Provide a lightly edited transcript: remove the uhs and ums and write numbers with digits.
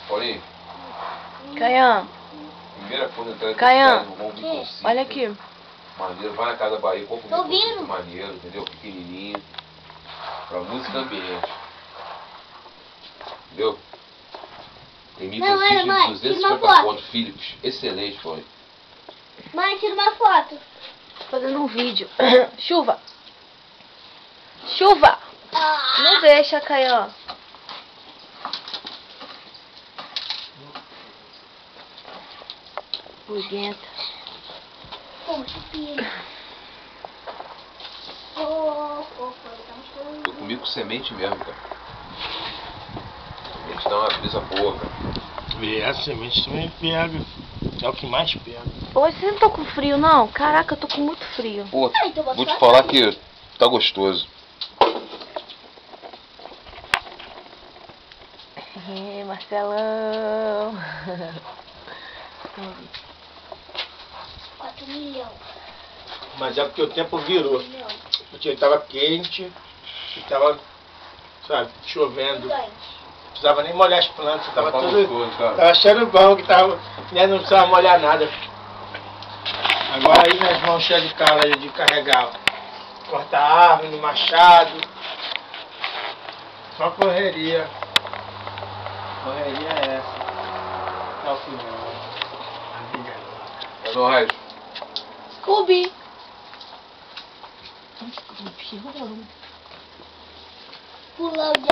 Paulinho, Caian, primeira coisa que eu Caian, quero olha aqui. Maneiro, vai na Casa da Bahia, compra Tô um conceito ouvindo. maneiro, entendeu? Pequenininho. Pra música ambiente. Entendeu? Tem Não, olha, microfone de mãe, tira uma 250 foto. pontos Philips. Excelente, Paulinho. Mãe, tira uma foto. Tô fazendo um vídeo. Chuva! Chuva! Não deixa, Caian. Burguenta. Poxa, filho. Tô comigo com semente mesmo, cara. Semente dá uma brisa boa, cara. E a semente também pega. É o que mais pega. Hoje você não tô com frio, não? Caraca, eu tô com muito frio. Pô, Ah, então vou te bota falar aqui. que tá gostoso. Marcelão. 4 milhões. Mas é porque o tempo virou. Porque tava quente e tava, sabe, chovendo. Não precisava nem molhar as plantas, tava Tá tudo. gostoso, cara. Tava achando bom que tava. Né, não precisava molhar nada. Agora aí nós vamos chegar de carro aí de carregar. Cortar árvore no machado. Só correria. Correria é essa. Tá o final. A vida é É nóis. Scooby. Pulando.